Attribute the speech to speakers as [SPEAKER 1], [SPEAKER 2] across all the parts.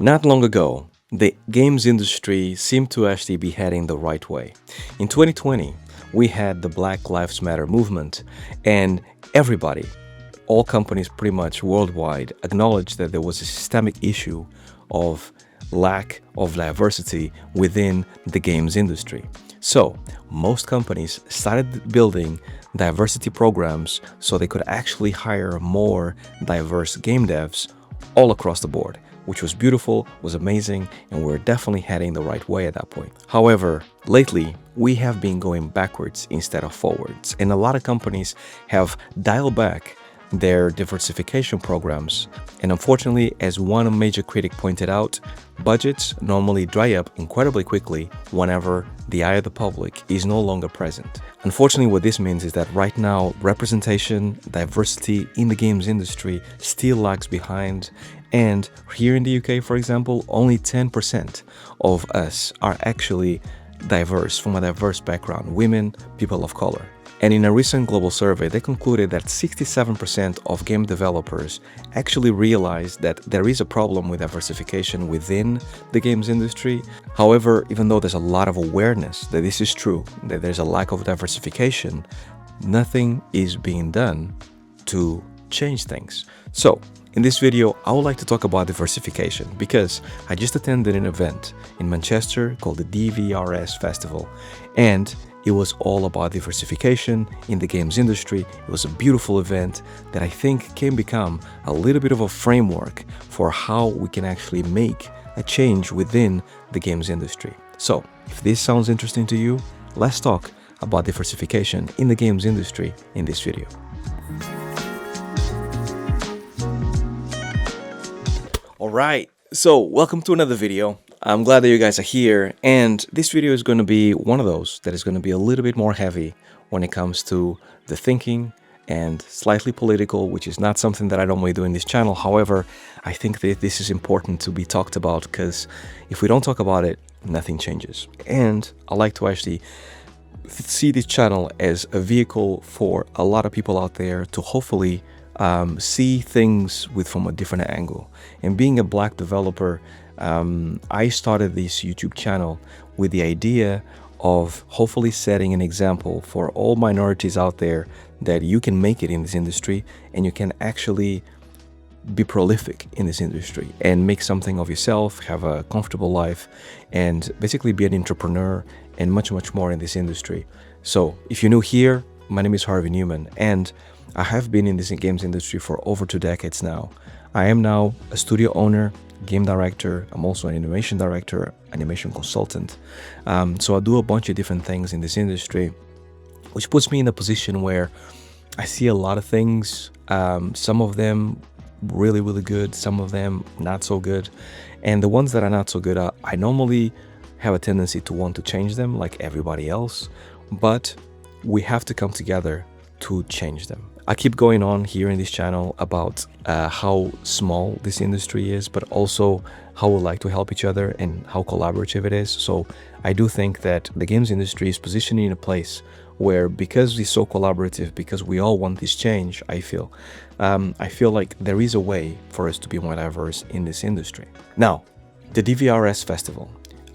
[SPEAKER 1] Not long ago, the games industry seemed to actually be heading the right way. In 2020, we had the Black Lives Matter movement, and everybody, all companies pretty much worldwide, acknowledged that there was a systemic issue of lack of diversity within the games industry. So, most companies started building diversity programs so they could actually hire more diverse game devs all across the board, which was beautiful, was amazing, and we're definitely heading the right way at that point. However, lately, we have been going backwards instead of forwards, and a lot of companies have dialed back their diversification programs. And unfortunately, as one major critic pointed out, budgets normally dry up incredibly quickly whenever the eye of the public is no longer present. Unfortunately, what this means is that right now, representation, diversity in the games industry still lags behind. And here in the UK, for example, only 10% of us are actually diverse, from a diverse background, women, people of color. And in a recent global survey, they concluded that 67% of game developers actually realized that there is a problem with diversification within the games industry. However, even though there's a lot of awareness that this is true, that there's a lack of diversification, nothing is being done to change things. So, in this video, I would like to talk about diversification because I just attended an event in Manchester called the DVRS Festival, and it was all about diversification in the games industry. It was a beautiful event that I think can become a little bit of a framework for how we can actually make a change within the games industry. So, if this sounds interesting to you, let's talk about diversification in the games industry in this video. All right, so welcome to another video. I'm glad that you guys are here, and this video is going to be one of those that is going to be a little bit more heavy when it comes to the thinking and slightly political, which is not something that I normally do in this channel. However, I think that this is important to be talked about because if we don't talk about it, nothing changes. And I like to actually see this channel as a vehicle for a lot of people out there to hopefully see things from a different angle. And being a black developer, I started this YouTube channel with the idea of hopefully setting an example for all minorities out there that you can make it in this industry and you can actually be prolific in this industry and make something of yourself, have a comfortable life, and basically be an entrepreneur and much, much more in this industry. So if you're new here, my name is Harvey Newman, and I have been in this games industry for over 2 decades now. I am now a studio owner, game director. I'm also an animation director, animation consultant. So I do a bunch of different things in this industry, which puts me in a position where I see a lot of things. Some of them really, really good, some of them not so good. And the ones that are not so good, I normally have a tendency to want to change them like everybody else, but we have to come together to change them. I keep going on here in this channel about how small this industry is, but also how we like to help each other and how collaborative it is. So I do think that the games industry is positioned in a place where, because it's so collaborative, because we all want this change, I feel like there is a way for us to be more diverse in this industry. Now, the DVRS Festival.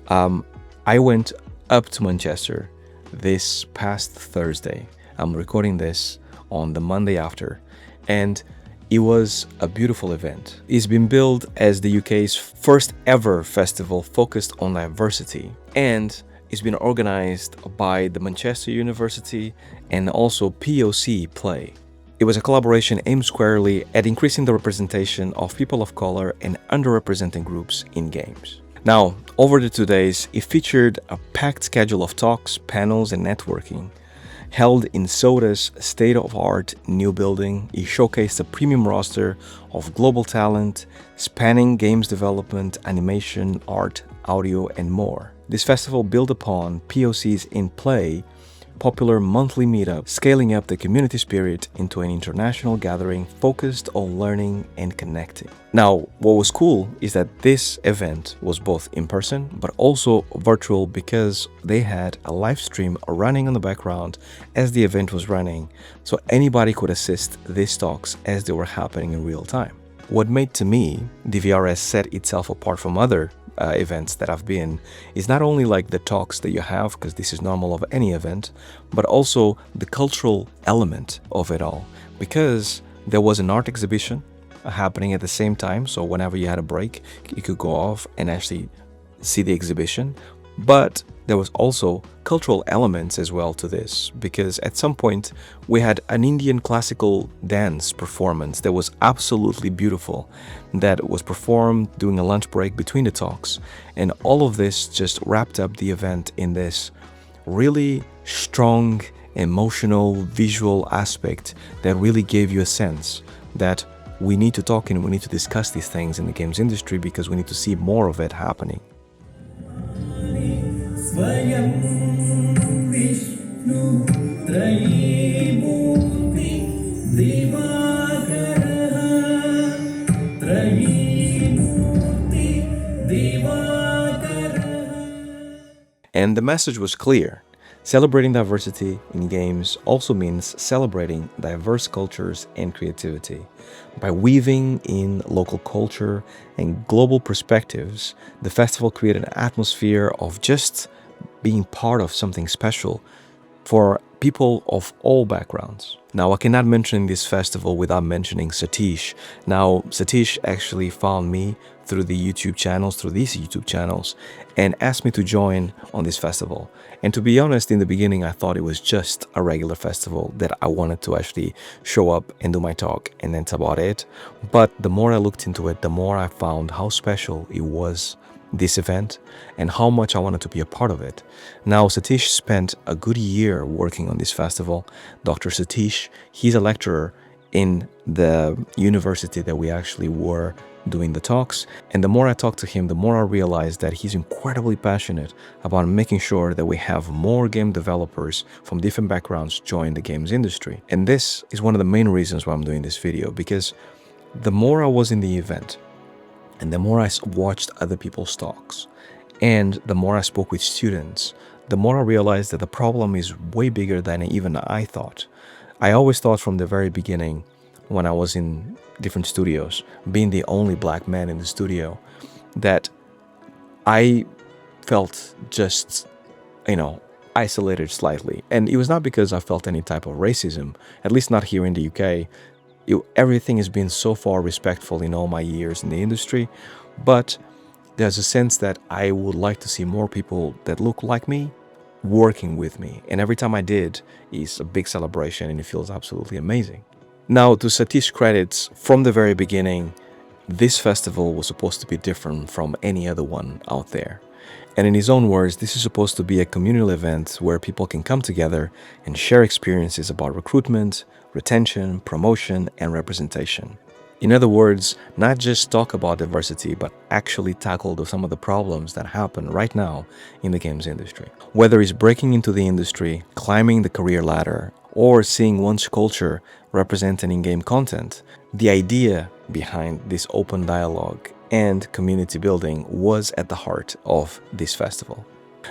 [SPEAKER 1] I went up to Manchester this past Thursday. I'm recording this on the Monday after, and it was a beautiful event. It's been billed as the UK's first ever festival focused on diversity, and it's been organized by the Manchester University and also POC Play. It was a collaboration aimed squarely at increasing the representation of people of color and underrepresented groups in games. Now, over the 2 days, it featured a packed schedule of talks, panels, and networking. Held in Soda's state-of-the-art new building, it showcased a premium roster of global talent spanning games development, animation, art, audio, and more. This festival built upon POC's In Play popular monthly meetup, scaling up the community spirit into an international gathering focused on learning and connecting. Now, what was cool is that this event was both in person but also virtual, because they had a live stream running on the background as the event was running, so anybody could assist these talks as they were happening in real time. what made to me DVRS set itself apart from other events that I've been is not only like the talks that you have, because this is normal of any event, but also the cultural element of it all, because there was an art exhibition happening at the same time. So whenever you had a break, you could go off and actually see the exhibition. But there was also cultural elements as well to this, because at some point we had an Indian classical dance performance that was absolutely beautiful, that was performed during a lunch break between the talks. And all of this just wrapped up the event in this really strong, emotional, visual aspect that really gave you a sense that we need to talk and we need to discuss these things in the games industry, because we need to see more of it happening. And the message was clear. Celebrating diversity in games also means celebrating diverse cultures and creativity. By weaving in local culture and global perspectives, the festival created an atmosphere of just being part of something special for people of all backgrounds. Now, I cannot mention this festival without mentioning Satish. Now, Satish actually found me through these YouTube channels, and asked me to join on this festival. And to be honest, in the beginning, I thought it was just a regular festival that I wanted to actually show up and do my talk, and that's about it. But the more I looked into it, the more I found how special it was, this event, and how much I wanted to be a part of it. Now, Satish spent a good year working on this festival. Dr. Satish, he's a lecturer in the university that we actually were doing the talks, and the more I talked to him, the more I realized that he's incredibly passionate about making sure that we have more game developers from different backgrounds join the games industry. And this is one of the main reasons why I'm doing this video, because the more I was in the event, and the more I watched other people's talks, and the more I spoke with students, the more I realized that the problem is way bigger than even I thought. I always thought from the very beginning, when I was in different studios, being the only black man in the studio, that I felt just, isolated slightly. And it was not because I felt any type of racism, at least not here in the UK. Everything has been so far respectful in all my years in the industry, but there's a sense that I would like to see more people that look like me working with me. And every time I did, it's a big celebration and it feels absolutely amazing. Now, to Satish's credits, from the very beginning, this festival was supposed to be different from any other one out there. And in his own words, this is supposed to be a communal event where people can come together and share experiences about recruitment, retention, promotion, and representation. In other words, not just talk about diversity, but actually tackle some of the problems that happen right now in the games industry. Whether it's breaking into the industry, climbing the career ladder, or seeing one's culture represented in game content, the idea behind this open dialogue and community building was at the heart of this festival.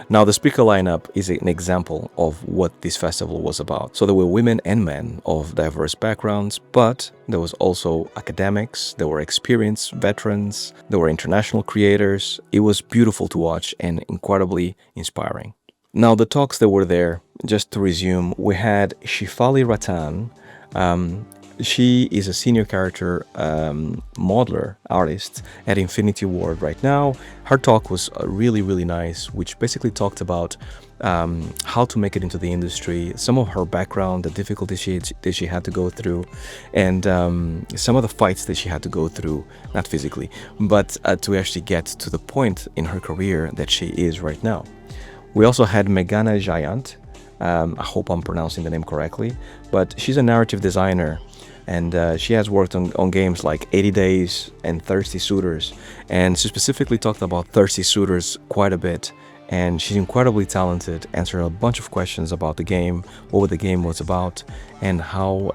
[SPEAKER 1] Now, the speaker lineup is an example of what this festival was about. So there were women and men of diverse backgrounds, but there was also academics, there were experienced veterans, there were international creators. It was beautiful to watch and incredibly inspiring. Now, the talks that were there, just to resume, we had Shifali Ratan. She is a senior character modeler artist at Infinity Ward right now. Her talk was really, really nice, which basically talked about how to make it into the industry, some of her background, the difficulties that she had to go through, and some of the fights that she had to go through, not physically, but to actually get to the point in her career that she is right now. We also had Meghana Jayant. I hope I'm pronouncing the name correctly, but she's a narrative designer, and she has worked on games like 80 Days and Thirsty Suitors, and she specifically talked about Thirsty Suitors quite a bit, and she's incredibly talented, answered a bunch of questions about the game, what the game was about, and how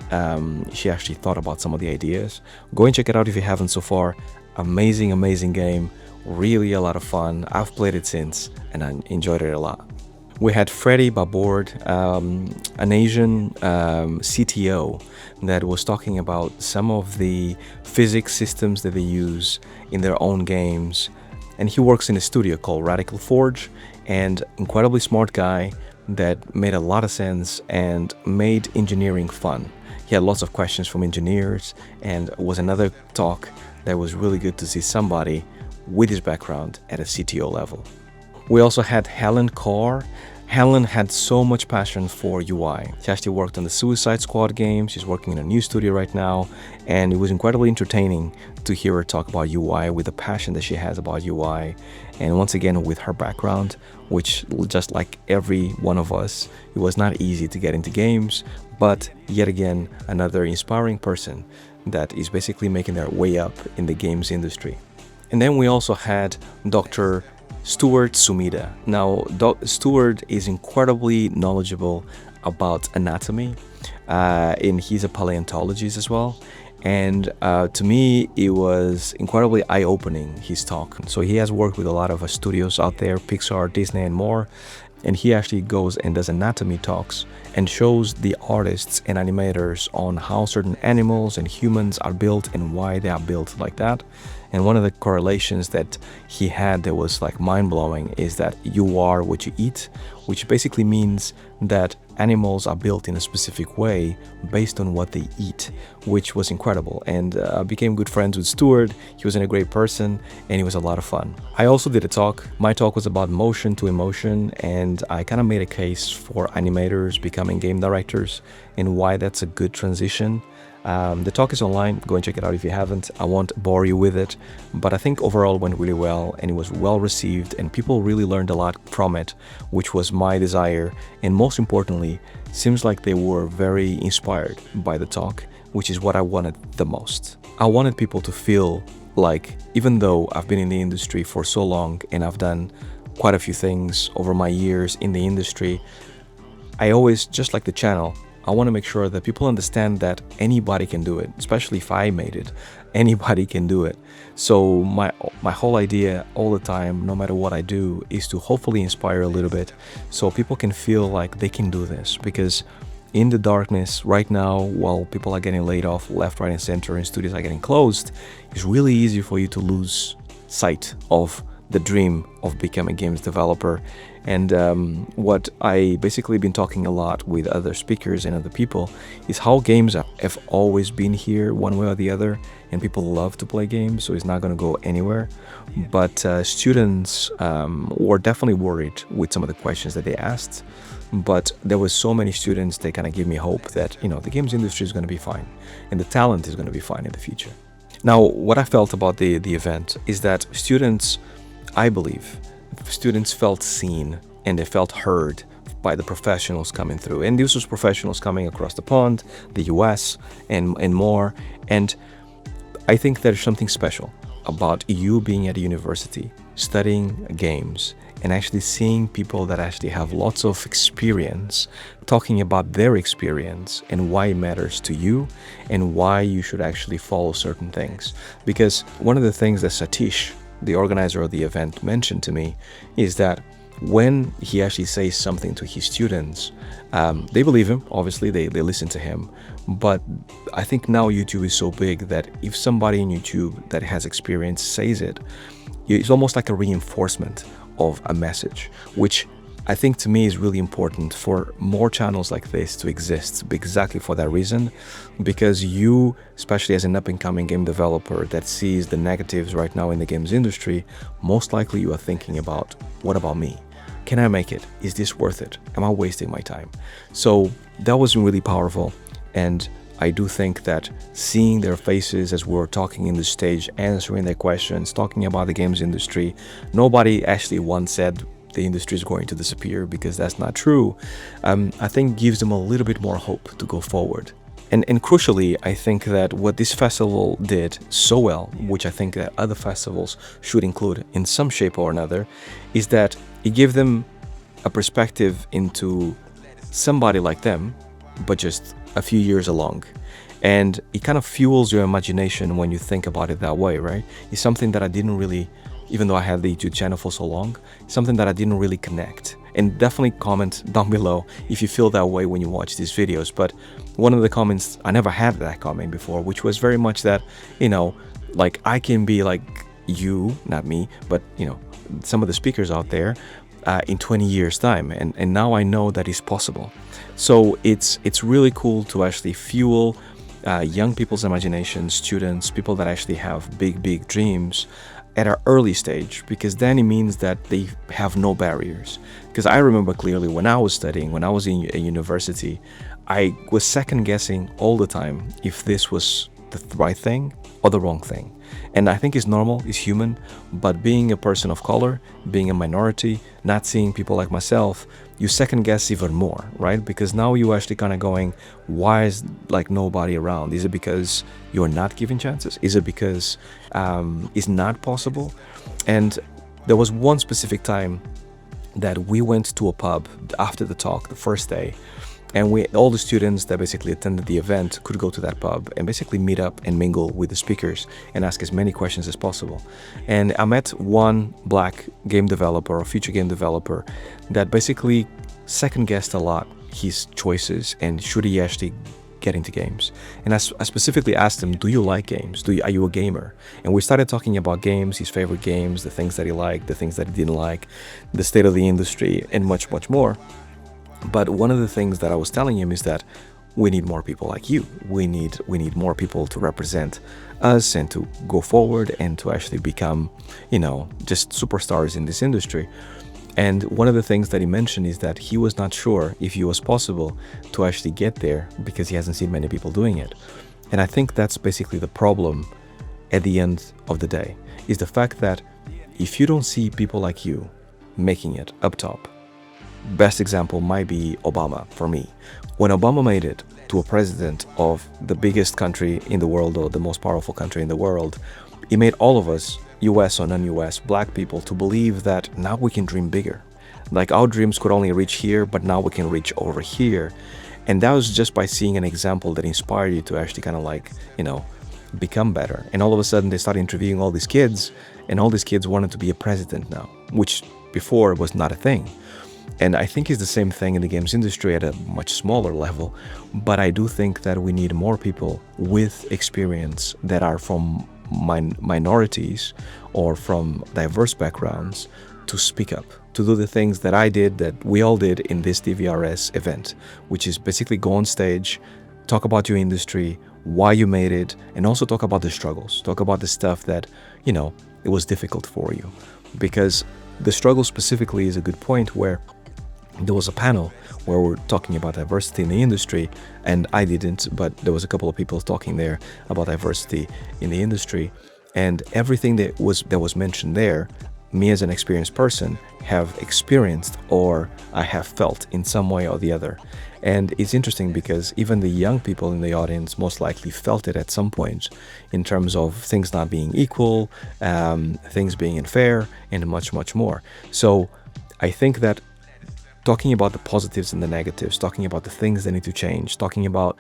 [SPEAKER 1] she actually thought about some of the ideas. Go and check it out if you haven't so far. Amazing game, really a lot of fun. I've played it since, and I enjoyed it a lot. We had Freddie Babord, an Asian CTO that was talking about some of the physics systems that they use in their own games. And he works in a studio called Radical Forge, and incredibly smart guy that made a lot of sense and made engineering fun. He had lots of questions from engineers, and it was another talk that was really good to see somebody with his background at a CTO level. We also had Helen Carr. Helen had so much passion for UI. She actually worked on the Suicide Squad game. She's working in a new studio right now, and it was incredibly entertaining to hear her talk about UI with the passion that she has about UI. And once again, with her background, which just like every one of us, it was not easy to get into games, but yet again, another inspiring person that is basically making their way up in the games industry. And then we also had Dr. Stuart Sumida. Now, Stuart is incredibly knowledgeable about anatomy, and he's a paleontologist as well. And to me, it was incredibly eye-opening, his talk. So he has worked with a lot of studios out there, Pixar, Disney, and more. And he actually goes and does anatomy talks and shows the artists and animators on how certain animals and humans are built and why they are built like that. And one of the correlations that he had that was like mind-blowing is that you are what you eat, which basically means that animals are built in a specific way based on what they eat, which was incredible. And I became good friends with Stuart. He was a great person, and it was a lot of fun. I also did a talk. My talk was about motion to emotion, and I kind of made a case for animators becoming game directors and why that's a good transition. The talk is online. Go and check it out if you haven't. I won't bore you with it, but I think overall it went really well, and it was well received, and people really learned a lot from it, which was my desire. And most importantly, seems like they were very inspired by the talk, which is what I wanted the most. I wanted people to feel like, even though I've been in the industry for so long and I've done quite a few things over my years in the industry, I always, just like the channel, I want to make sure that people understand that anybody can do it, especially if I made it. Anybody can do it. So my whole idea all the time, no matter what I do, is to hopefully inspire a little bit so people can feel like they can do this. Because in the darkness right now, while people are getting laid off left, right, and center and studios are getting closed, it's really easy for you to lose sight of the dream of becoming a games developer. And what I basically been talking a lot with other speakers and other people is how games have always been here one way or the other, and people love to play games, so it's not going to go anywhere. But students were definitely worried with some of the questions that they asked, but there was so many students that kind of give me hope that, you know, the games industry is going to be fine and the talent is going to be fine in the future. Now, what I felt about the event is that students, I believe, students felt seen and they felt heard by the professionals coming through. And these was professionals coming across the pond, the US, and more. And I think there's something special about you being at a university, studying games, and actually seeing people that actually have lots of experience talking about their experience and why it matters to you and why you should actually follow certain things. Because one of the things that Satish, the organizer of the event, mentioned to me is that when he actually says something to his students, they believe him, obviously they listen to him, but I think now YouTube is so big that if somebody in YouTube that has experience says it, it's almost like a reinforcement of a message, which I think to me is really important for more channels like this to exist, exactly for that reason. Because you, especially as an up-and-coming game developer that sees the negatives right now in the games industry, most likely you are thinking about, what about me? Can I make it? Is this worth it? Am I wasting my time? So that was really powerful, and I do think that seeing their faces as we were talking in the stage, answering their questions, talking about the games industry, nobody actually once said the industry is going to disappear, because that's not true. I think gives them a little bit more hope to go forward. And crucially, I think that what this festival did so well, which I think that other festivals should include in some shape or another, is that it gave them a perspective into somebody like them, but just a few years along. And it kind of fuels your imagination when you think about it that way, right? It's something that I didn't really, even though I had the YouTube channel for so long, something that I didn't really connect. And definitely comment down below if you feel that way when you watch these videos. But one of the comments, I never had that comment before, which was very much that, like I can be like you, not me, but some of the speakers out there in 20 years time, and now I know that is possible. So it's really cool to actually fuel young people's imagination, students, people that actually have big dreams at our early stage, because then it means that they have no barriers. Because I remember clearly when I was studying, when I was in a university, I was second guessing all the time if this was the right thing or the wrong thing. And I think it's normal, it's human, but being a person of color, being a minority, not seeing people like myself, you second guess even more, right? Because now you actually kind of going, why is like nobody around? Is it because you're not giving chances? Is it because it's not possible? And there was one specific time that we went to a pub after the talk, the first day, and all the students that basically attended the event could go to that pub and basically meet up and mingle with the speakers and ask as many questions as possible. And I met one black game developer or future game developer that basically second guessed a lot his choices and should he actually get into games. And I specifically asked him, do you like games? Are you a gamer? And we started talking about games, his favorite games, the things that he liked, the things that he didn't like, the state of the industry, and much more. But one of the things that I was telling him is that we need more people like you. We need more people to represent us and to go forward and to actually become, just superstars in this industry. And one of the things that he mentioned is that he was not sure if it was possible to actually get there because he hasn't seen many people doing it. And I think that's basically the problem at the end of the day, is the fact that if you don't see people like you making it up top, best example might be Obama for me. When Obama made it to a president of the biggest country in the world, or the most powerful country in the world, he made all of us, US or non-US, black people, to believe that now we can dream bigger. Like our dreams could only reach here, but now we can reach over here. And that was just by seeing an example that inspired you to actually kind of like, become better. And all of a sudden they started interviewing all these kids, and all these kids wanted to be a president now, which before was not a thing. And I think it's the same thing in the games industry at a much smaller level, but I do think that we need more people with experience that are from minorities or from diverse backgrounds to speak up, to do the things that I did, that we all did in this DVRS event, which is basically go on stage, talk about your industry, why you made it, and also talk about the struggles, talk about the stuff that, it was difficult for you. Because the struggle specifically is a good point, where there was a panel where we're talking about diversity in the industry, and I didn't, but there was a couple of people talking there about diversity in the industry, and everything that was mentioned there, me as an experienced person have experienced or I have felt in some way or the other. And it's interesting because even the young people in the audience most likely felt it at some point, in terms of things not being equal, things being unfair, and much more. So I think that talking about the positives and the negatives, talking about the things that need to change, talking about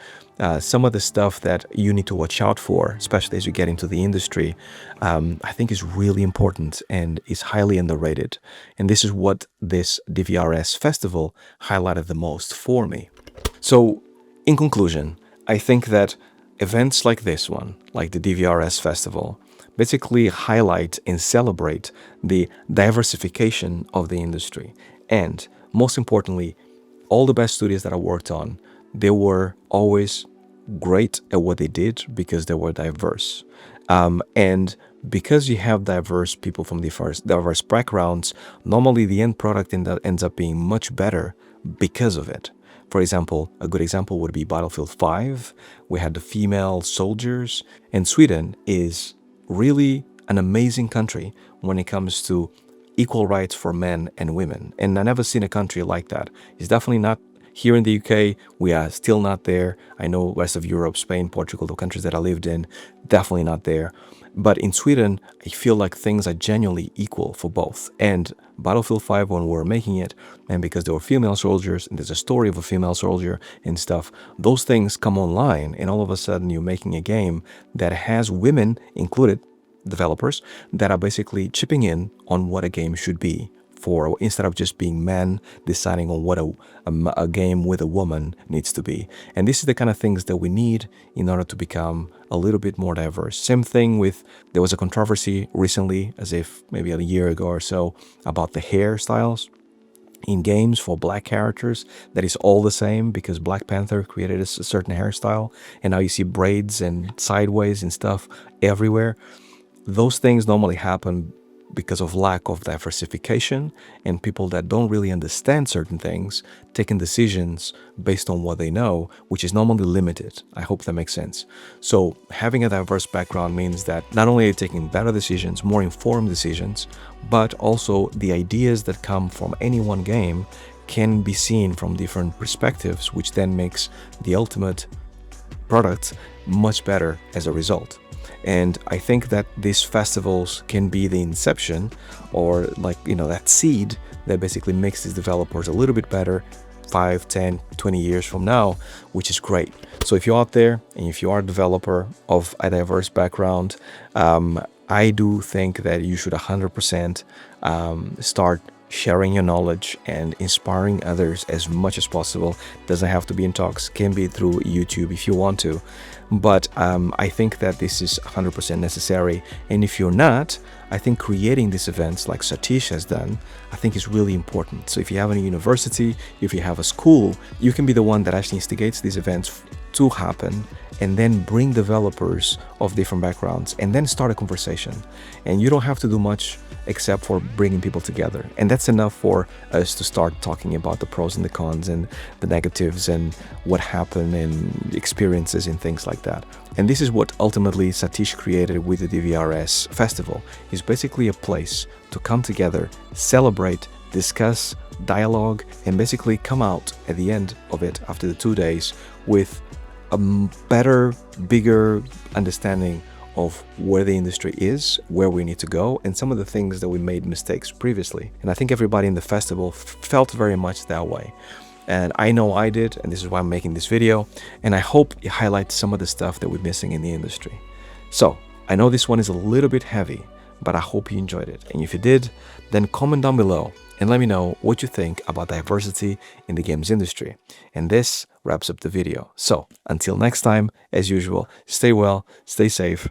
[SPEAKER 1] some of the stuff that you need to watch out for, especially as you get into the industry, I think is really important and is highly underrated. And this is what this DVRS Festival highlighted the most for me. So, in conclusion, I think that events like this one, like the DVRS Festival, basically highlight and celebrate the diversification of the industry. And most importantly, all the best studios that I worked on, they were always great at what they did because they were diverse. And because you have diverse people from diverse backgrounds, normally the end product ends up being much better because of it. For example, a good example would be Battlefield 5. We had the female soldiers, and Sweden is really an amazing country when it comes to equal rights for men and women. And I've never seen a country like that. It's definitely not here in the UK. We are still not there. I know rest of Europe, Spain, Portugal, the countries that I lived in, definitely not there. But in Sweden, I feel like things are genuinely equal for both. And Battlefield 5, when we were making it, and because there were female soldiers, and there's a story of a female soldier and stuff, those things come online, and all of a sudden you're making a game that has women included, developers, that are basically chipping in on what a game should be for, instead of just being men deciding on what a game with a woman needs to be. And this is the kind of things that we need in order to become a little bit more diverse. Same thing with, there was a controversy recently, as if maybe a year ago or so, about the hairstyles in games for black characters. That is all the same, because Black Panther created a certain hairstyle, and now you see braids and sideways and stuff everywhere. Those things normally happen because of lack of diversification and people that don't really understand certain things taking decisions based on what they know, which is normally limited. I hope that makes sense. So having a diverse background means that not only are you taking better decisions, more informed decisions, but also the ideas that come from any one game can be seen from different perspectives, which then makes the ultimate product much better as a result. And I think that these festivals can be the inception, or that seed that basically makes these developers a little bit better 5, 10, 20 years from now, which is great. So if you're out there and if you are a developer of a diverse background, I do think that you should 100% start sharing your knowledge and inspiring others as much as possible. Doesn't have to be in talks, can be through YouTube if you want to. But I think that this is 100% necessary. And if you're not, I think creating these events like Satish has done, I think is really important. So if you have a university, if you have a school, you can be the one that actually instigates these events to happen, and then bring developers of different backgrounds and then start a conversation. And you don't have to do much except for bringing people together. And that's enough for us to start talking about the pros and the cons and the negatives and what happened and experiences and things like that. And this is what ultimately Satish created with the DVRS Festival. It's basically a place to come together, celebrate, discuss, dialogue, and basically come out at the end of it after the 2 days with a better, bigger understanding of where the industry is, where we need to go, and some of the things that we made mistakes previously. And I think everybody in the festival felt very much that way. And I know I did, and this is why I'm making this video. And I hope it highlights some of the stuff that we're missing in the industry. So I know this one is a little bit heavy, but I hope you enjoyed it. And if you did, then comment down below and let me know what you think about diversity in the games industry. And this wraps up the video. So until next time, as usual, stay well, stay safe,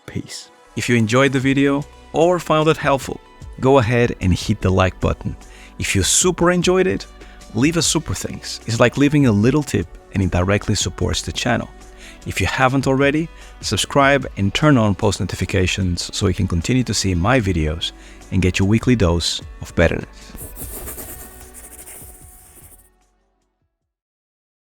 [SPEAKER 1] peace. If you enjoyed the video or found it helpful, go ahead and hit the like button. If you super enjoyed it, leave a super thanks. It's like leaving a little tip, and it directly supports the channel. If you haven't already, subscribe and turn on post notifications so you can continue to see my videos and get your weekly dose of betterness.